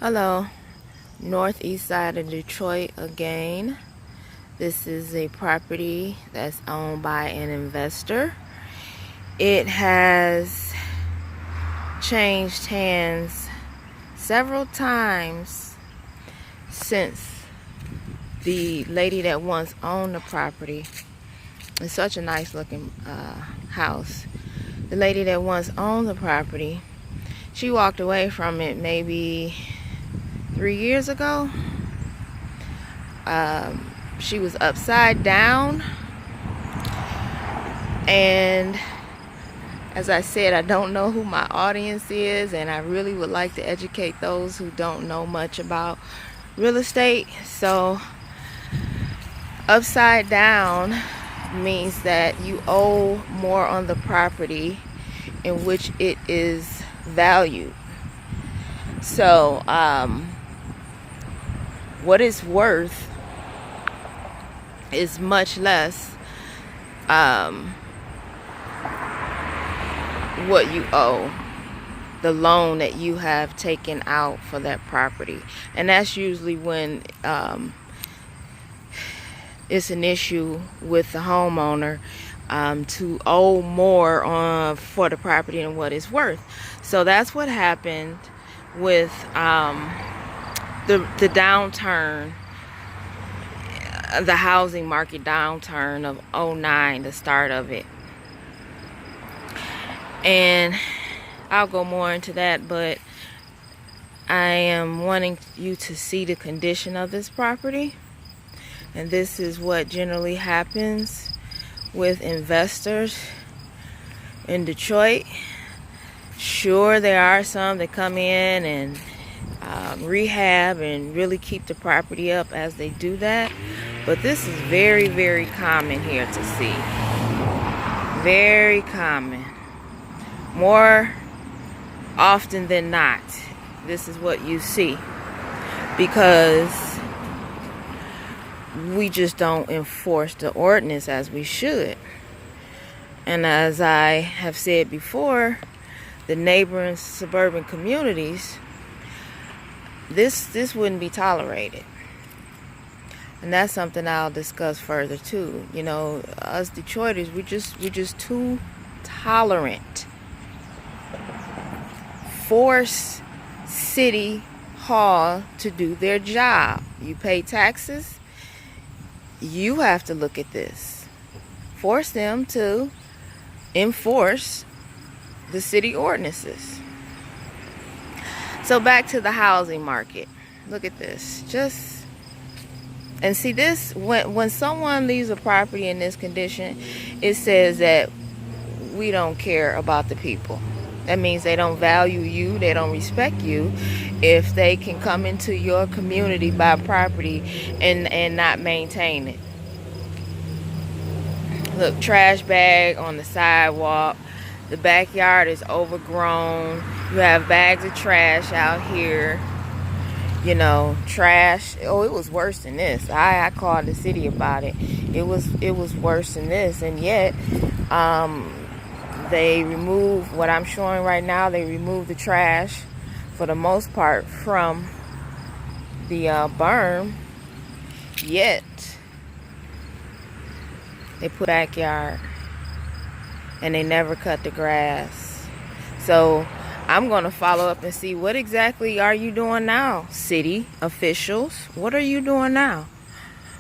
Hello, northeast side of Detroit again. This is a property that's owned by an investor. It has changed hands several times since the lady that once owned the property. It's such a nice looking house. The lady that once owned the property, she walked away from it maybe 3 years ago. She was upside down, and as I said, I don't know who my audience is, and I really would like to educate those who don't know much about real estate. So upside down means that you owe more on the property in which it is valued. So what it's worth is much less what you owe, the loan that you have taken out for that property. And that's usually when it's an issue with the homeowner to owe more for the property than what it's worth. So that's what happened with the downturn, the housing market downturn of 2009, the start of it. And I'll go more into that, but I am wanting you to see the condition of this property. And this is what generally happens with investors in Detroit. Sure, there are some that come in and rehab and really keep the property up as they do that, but this is very, very common here to see. Very common. More often than not, this is what you see, because we just don't enforce the ordinance as we should. And as I have said before, the neighboring suburban communities, this wouldn't be tolerated. And that's something I'll discuss further too. You know, us Detroiters, we're just too tolerant. Force City Hall to do their job. You pay taxes, you have to look at this. Force them to enforce the city ordinances. So back to the housing market. Look at this. And see this, when someone leaves a property in this condition, it says that we don't care about the people. That means they don't value you, they don't respect you if they can come into your community, buy property, and not maintain it. Look, trash bag on the sidewalk. The backyard is overgrown. You have bags of trash out here. You know, trash. Oh, it was worse than this. I called the city about it. It was worse than this, and yet they remove what I'm showing right now. They remove the trash for the most part from the berm. Yet they put backyard, and they never cut the grass. So I'm going to follow up and see, what exactly are you doing now, city officials? What are you doing now?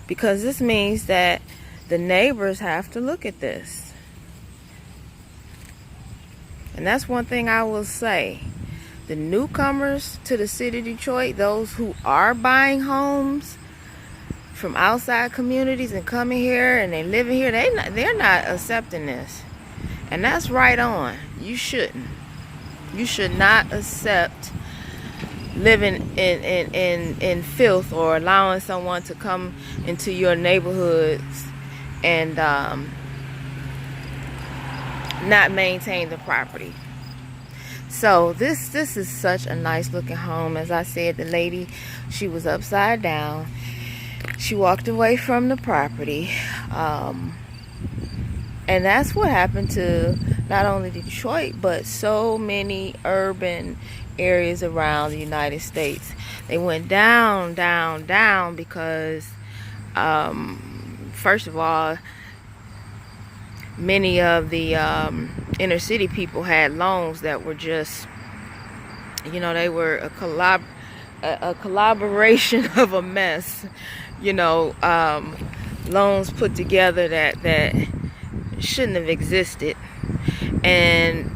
Because this means that the neighbors have to look at this. And that's one thing I will say. The newcomers to the city of Detroit, those who are buying homes from outside communities and coming here and they living here, they're not accepting this. And that's right on. You shouldn't. You should not accept living in filth or allowing someone to come into your neighborhoods and not maintain the property. So this is such a nice looking home. As I said, the lady, she was upside down. She walked away from the property. And that's what happened to not only Detroit, but so many urban areas around the United States. They went down, down, down because, first of all, many of the inner city people had loans that were just, they were a collaboration of a mess, loans put together that shouldn't have existed. And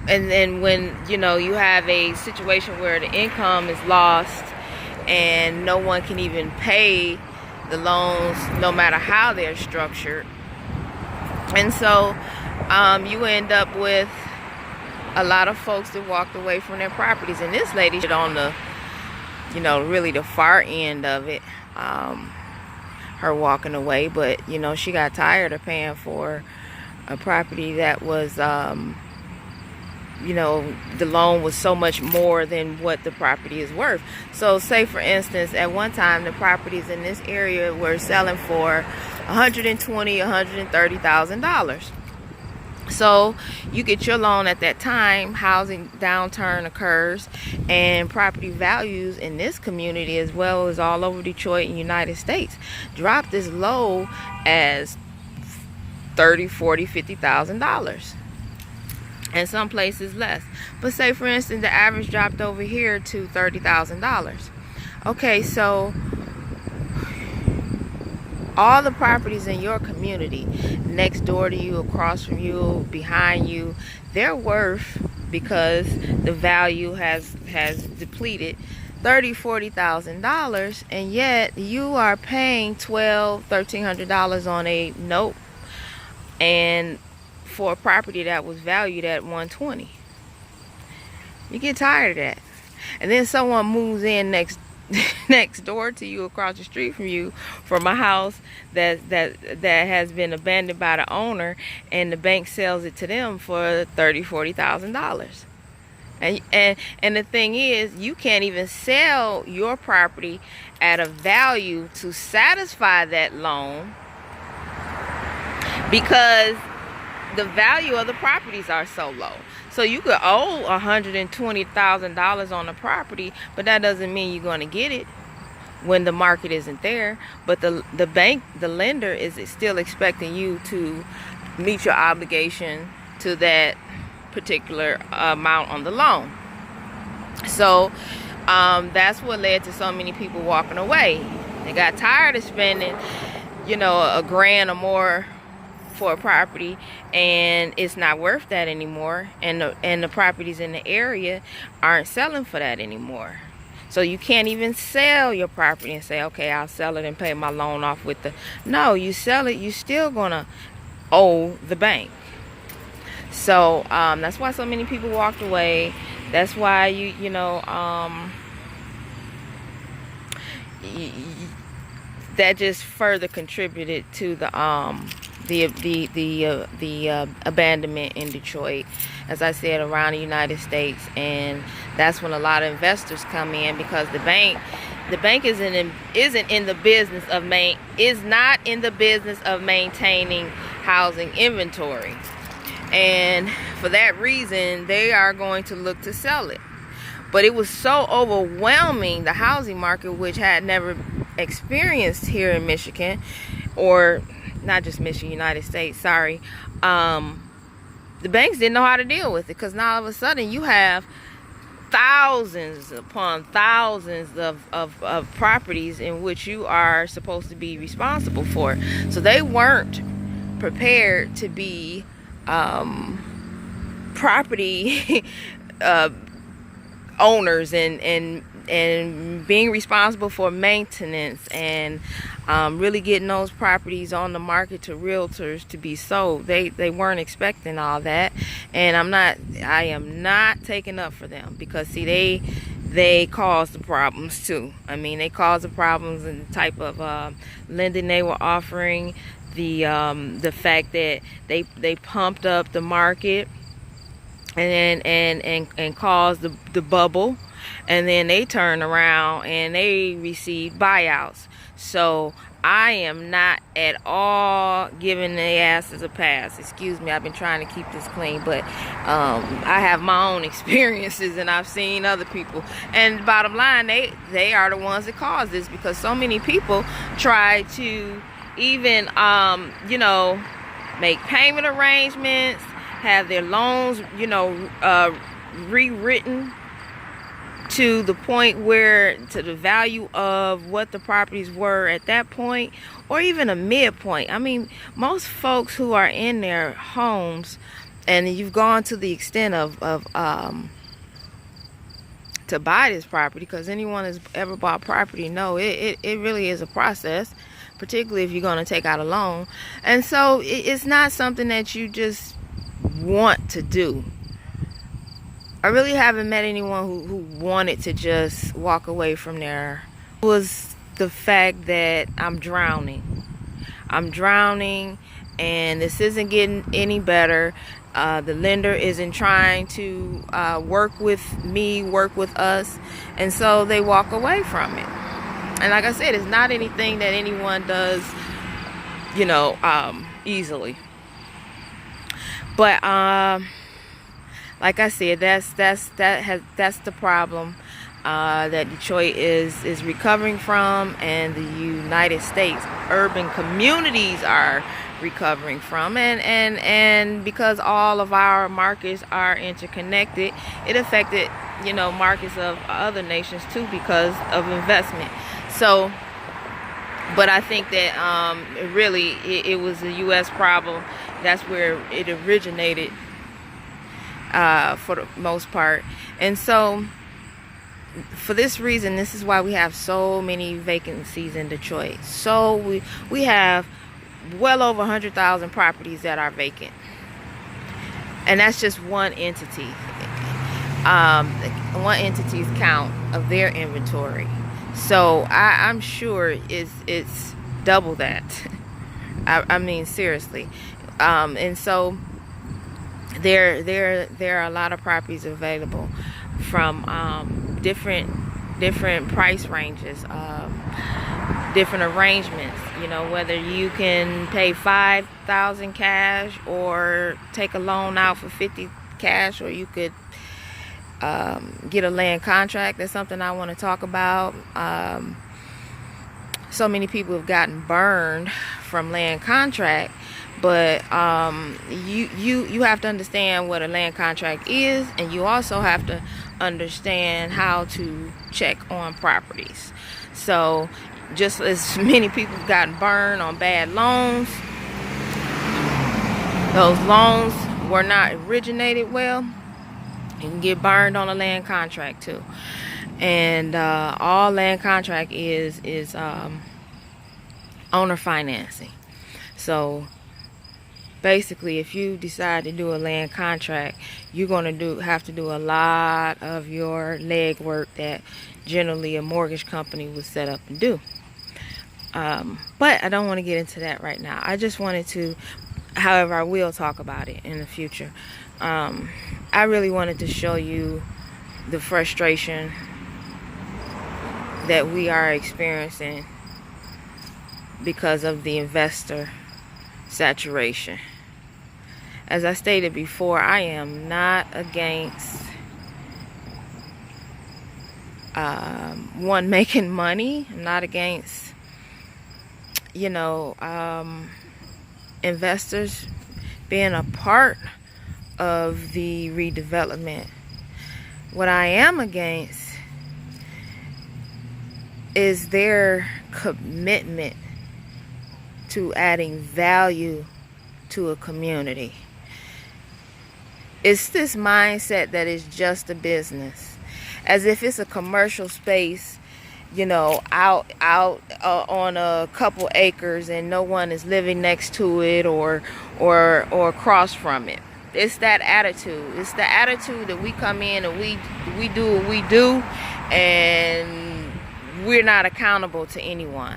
then when you have a situation where the income is lost and no one can even pay the loans no matter how they're structured, and so you end up with a lot of folks that walked away from their properties. And this lady on the really the far end of it, her walking away, but she got tired of paying for a property that was the loan was so much more than what the property is worth. So say for instance, at one time the properties in this area were selling for $120,000, $130,000. So you get your loan at that time, housing downturn occurs, and property values in this community as well as all over Detroit and United States dropped as low as $30,000, $40,000, $50,000, and some places less. But say for instance the average dropped over here to $30,000. Okay, so all the properties in your community, next door to you, across from you, behind you, they're worth, because the value has depleted, $30,000, $40,000, and yet you are paying $1,200, $1,300 on a note, and for a property that was valued at $120. You get tired of that, and then someone moves in next door to you, across the street from you, from a house that has been abandoned by the owner, and the bank sells it to them for $30,000, $40,000. And the thing is, you can't even sell your property at a value to satisfy that loan, because the value of the properties are so low. So you could owe $120,000 on the property, but that doesn't mean you're going to get it when the market isn't there. But the bank, the lender, is still expecting you to meet your obligation to that particular amount on the loan. So that's what led to so many people walking away. They got tired of spending, $1,000 or more for a property, and it's not worth that anymore, and the properties in the area aren't selling for that anymore. So you can't even sell your property and say, okay, I'll sell it and pay my loan off with the, no, you sell it, you still gonna owe the bank. So that's why so many people walked away. That's why that just further contributed to the abandonment in Detroit, as I said, around the United States. And that's when a lot of investors come in, because the bank isn't in the business of maintaining housing inventory, and for that reason they are going to look to sell it. But it was so overwhelming, the housing market, which had never experienced here in Michigan, or not just Michigan, United States, sorry. The banks didn't know how to deal with it, because now all of a sudden you have thousands upon thousands of properties in which you are supposed to be responsible for. So they weren't prepared to be property owners and being responsible for maintenance and really getting those properties on the market to realtors to be sold. They weren't expecting all that, and I am not taking up for them, because see, they caused the problems too. I mean, they caused the problems in the type of lending they were offering, the fact that they pumped up the market and caused the bubble, and then they turn around and they receive buyouts. So I am not at all giving their asses a pass. Excuse me, I've been trying to keep this clean, but I have my own experiences, and I've seen other people. And bottom line, they are the ones that cause this, because so many people try to even, you know, make payment arrangements, have their loans, you know, rewritten to the point where, to the value of what the properties were at that point, or even a midpoint. I mean, most folks who are in their homes, and you've gone to the extent of to buy this property, because anyone who's ever bought property know it really is a process, particularly if you're going to take out a loan. And so it's not something that you just want to do. I really haven't met anyone who wanted to just walk away from there. It was the fact that I'm drowning. I'm drowning, and this isn't getting any better. The lender isn't trying to work with me, work with us, and so they walk away from it. And like I said, it's not anything that anyone does, you know, easily. But like I said, that's the problem that Detroit is recovering from, and the United States urban communities are recovering from, and because all of our markets are interconnected, it affected, you know, markets of other nations too, because of investment. So, but I think that it was a U.S. problem. That's where it originated, for the most part. And so for this reason, this is why we have so many vacancies in Detroit. So we have well over 100,000 properties that are vacant, and that's just one entity, one entity's count of their inventory. So I'm sure it's double that. I mean, seriously. And so there are a lot of properties available from different price ranges, different arrangements. You know, whether you can pay $5,000 cash or take a loan out for $50,000 cash, or you could get a land contract. That's something I want to talk about. So many people have gotten burned from land contract, but you have to understand what a land contract is, and you also have to understand how to check on properties. So just as many people have gotten burned on bad loans, those loans were not originated well. You can get burned on a land contract too. And all land contract is owner financing. So basically, if you decide to do a land contract, you're going to have to do a lot of your legwork that generally a mortgage company would set up and do. But I don't want to get into that right now. I just wanted to, however, I will talk about it in the future. I really wanted to show you the frustration that we are experiencing because of the investor saturation. As I stated before, I am not against one making money. I'm not against, you know, investors being a part of the redevelopment. What I am against is their commitment to adding value to a community. It's this mindset that is just a business, as if it's a commercial space, you know, out on a couple acres, and no one is living next to it or across from it. It's that attitude. It's the attitude that we come in and we do what we do, and we're not accountable to anyone.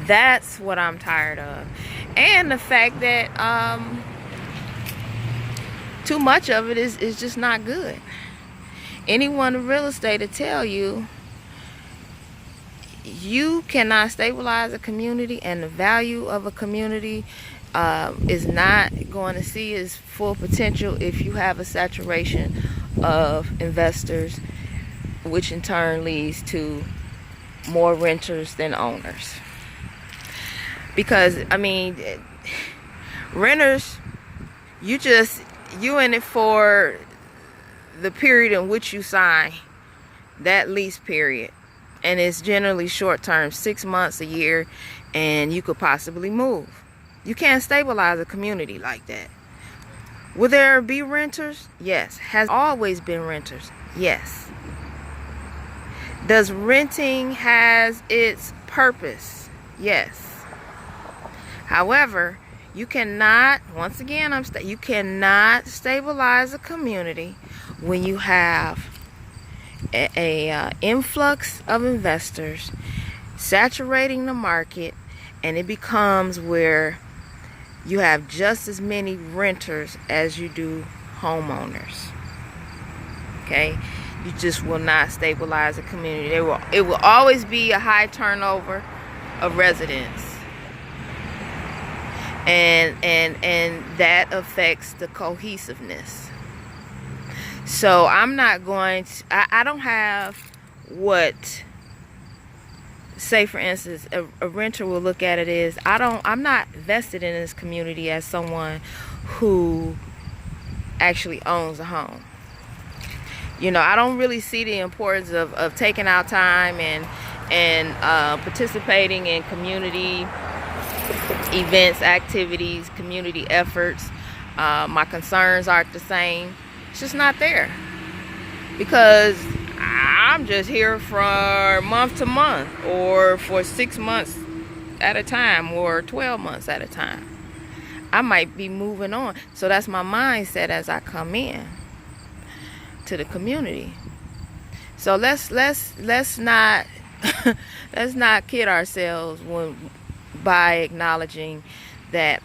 That's what I'm tired of. And the fact that too much of it is just not good. Anyone in real estate will tell you you cannot stabilize a community, and the value of a community is not going to see its full potential if you have a saturation of investors, which in turn leads to more renters than owners. Because I mean, renters, you in it for the period in which you sign that lease period, and it's generally short term, 6 months, a year, and you could possibly move. You can't stabilize a community like that. Will there be renters? Yes. Has always been renters? Yes. Does renting has its purpose? Yes. However, you cannot, once again, you cannot stabilize a community when you have a influx of investors saturating the market, and it becomes where you have just as many renters as you do homeowners. Okay, you just will not stabilize a community. It will always be a high turnover of residents, and that affects the cohesiveness. So I'm not going to, I don't have what, say for instance, a renter will look at it as, I'm not vested in this community as someone who actually owns a home. You know, I don't really see the importance of taking out time and participating in community events, activities, community efforts. My concerns aren't the same. It's just not there, because I'm just here from month to month, or for 6 months at a time, or 12 months at a time. I might be moving on. So that's my mindset as I come in to the community. So let's not let's not kid ourselves by acknowledging that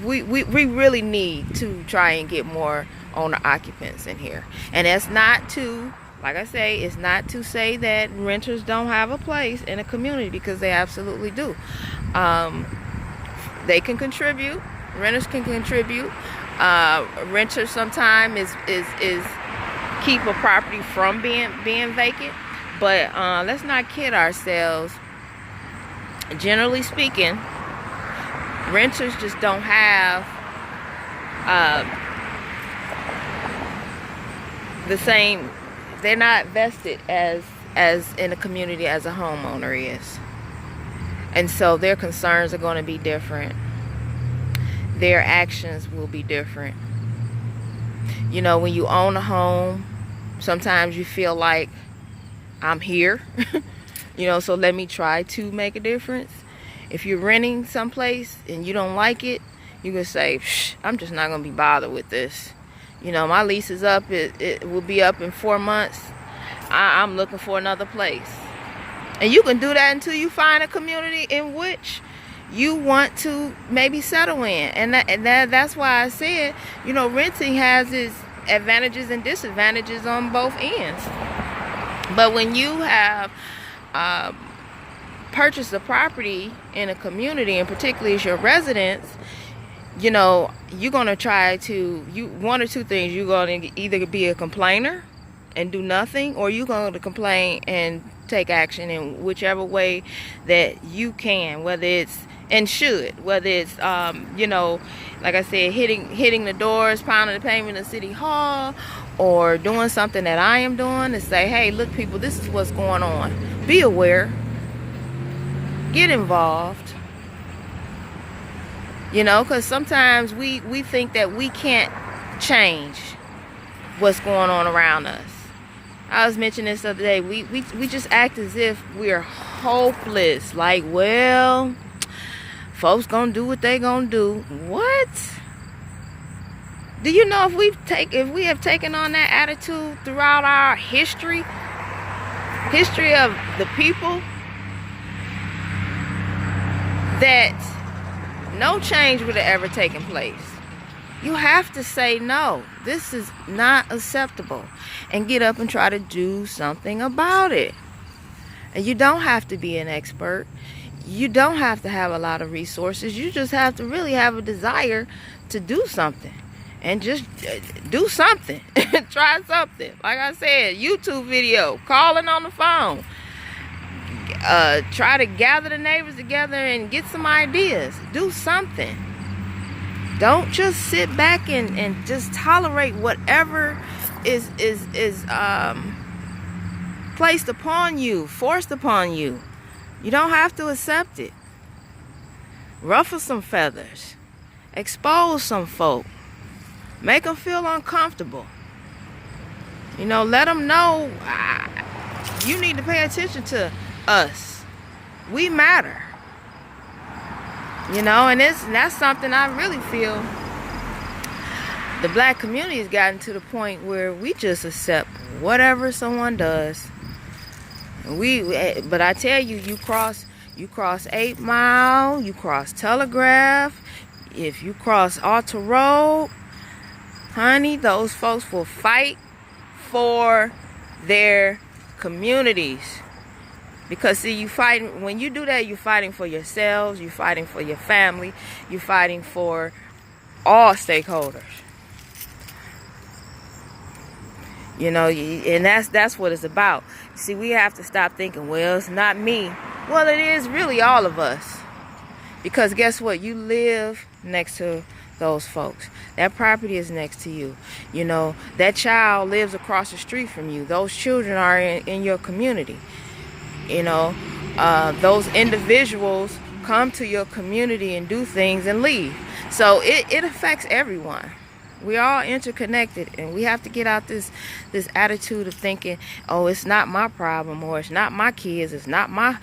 we really need to try and get more owner occupants in here. And that's not to, like I say, it's not to say that renters don't have a place in a community, because they absolutely do. They can contribute. Renters can contribute. Renters sometimes is keep a property from being vacant. But let's not kid ourselves. Generally speaking, renters just don't have the same, they're not vested as in a community as a homeowner is. And so their concerns are going to be different. Their actions will be different. You know, when you own a home, sometimes you feel like, I'm here. You know, so let me try to make a difference. If you're renting someplace and you don't like it, you can say, I'm just not going to be bothered with this. You know, my lease is up. It will be up in 4 months. I'm looking for another place. And you can do that until you find a community in which you want to maybe settle in. And that's why I said, you know, renting has its advantages and disadvantages on both ends. But when you have purchased a property in a community, and particularly as your residence, you know, you're going to try to, one or two things. You're going to either be a complainer and do nothing, or you're going to complain and take action in whichever way that you can, whether it's, and should, whether it's, you know, like I said, hitting the doors, pounding the pavement in City Hall, or doing something that I am doing to say, hey, look, people, this is what's going on. Be aware. Get involved. You know, because sometimes we think that we can't change what's going on around us. I was mentioning this the other day. We just act as if we're hopeless. Like, well, folks gonna do what they gonna do. What? Do you know if we have taken on that attitude throughout our history of the people, that no change would have ever taken place? You have to say, no, this is not acceptable, and get up and try to do something about it. And you don't have to be an expert. You don't have to have a lot of resources. You just have to really have a desire to do something. And just do something. Try something. Like I said, YouTube video, calling on the phone. Try to gather the neighbors together and get some ideas. Do something. Don't just sit back and just tolerate whatever is placed upon you, forced upon you. You don't have to accept it. Ruffle some feathers. Expose some folk. Make them feel uncomfortable. You know, let them know you need to pay attention to us. We matter. You know, and that's something I really feel the black community has gotten to the point where we just accept whatever someone does. But I tell you, you cross 8 Mile, you cross Telegraph, if you cross Alta Road, honey, those folks will fight for their communities. Because see, when you do that, you're fighting for yourselves, you're fighting for your family, you're fighting for all stakeholders. You know, and that's what it's about. See, we have to stop thinking, well, it's not me. Well, it is really all of us. Because guess what? You live next to those folks. That property is next to you. You know, that child lives across the street from you. Those children are in your community. You know, those individuals come to your community and do things and leave. So it affects everyone. We're all interconnected, and we have to get out this attitude of thinking, oh, it's not my problem, or it's not my kids, it's not my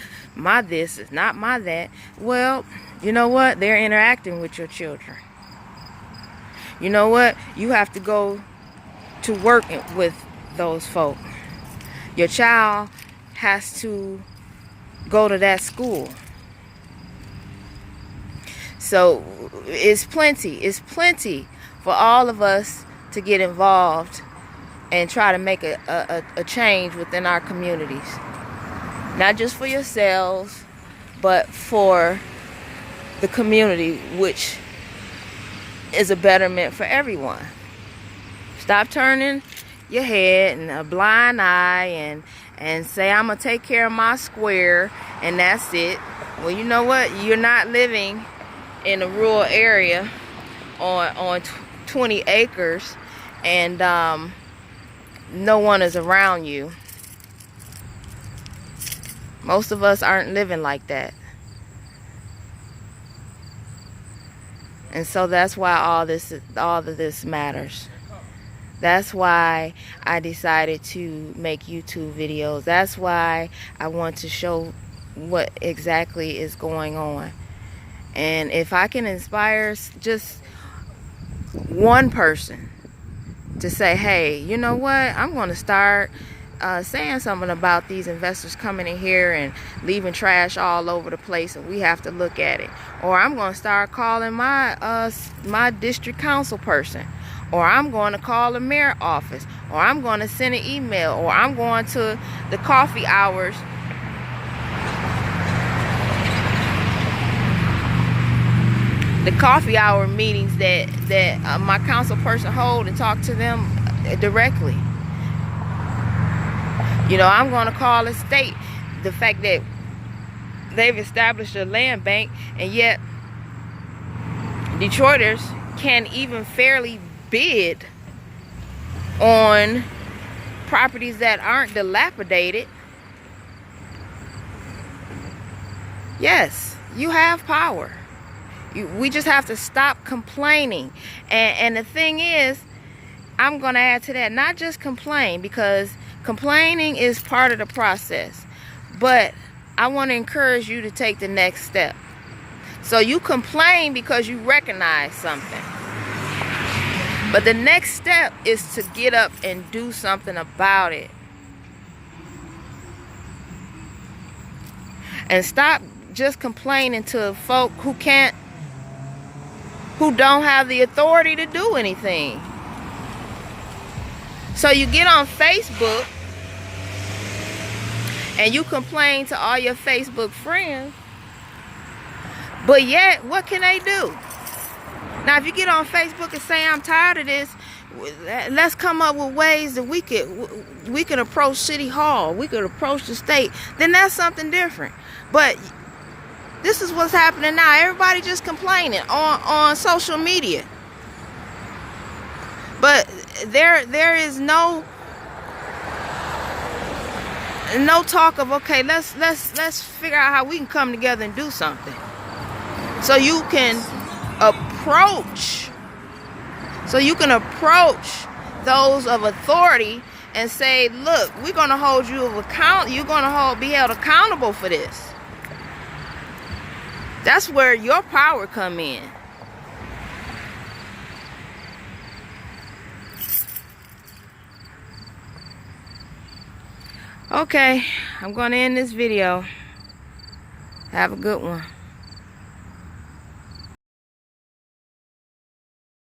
this, it's not my that. Well, you know what? They're interacting with your children. You know what? You have to go to work with those folk. Your child has to go to that school. So it's plenty for all of us to get involved and try to make a change within our communities. Not just for yourselves, but for the community, which is a betterment for everyone. Stop turning your head and a blind eye and say, I'm going to take care of my square and that's it. Well, you know what? You're not living in a rural area on 20 acres and no one is around you. Most of us aren't living like that. And so that's why all of this matters. That's why I decided to make YouTube videos. That's why I want to show what exactly is going on. And if I can inspire just one person to say, hey, you know what, I'm going to start saying something about these investors coming in here and leaving trash all over the place, and we have to look at it. Or I'm going to start calling my district council person, or I'm going to call the mayor office, or I'm going to send an email, or I'm going to the coffee hours meetings that my council person hold and talk to them directly. You know, I'm going to call the state. The fact that they've established a land bank, and yet Detroiters can't even fairly bid on properties that aren't dilapidated. Yes, you have power. We just have to stop complaining. And the thing is, I'm going to add to that, not just complain, because complaining is part of the process. But I want to encourage you to take the next step. So you complain because you recognize something. But the next step is to get up and do something about it. And stop just complaining to folk who don't have the authority to do anything. So you get on Facebook and you complain to all your Facebook friends, but yet, what can they do? Now, if you get on Facebook and say, I'm tired of this, let's come up with ways that we can approach City Hall, we could approach the state, then that's something different. But this is what's happening now. Everybody just complaining on social media. But there is no talk of, okay, let's figure out how we can come together and do something. So you can approach those of authority and say, look, we're going to hold you accountable. You're going to be held accountable for this. That's where your power come in. Okay, I'm going to end this video. Have a good one.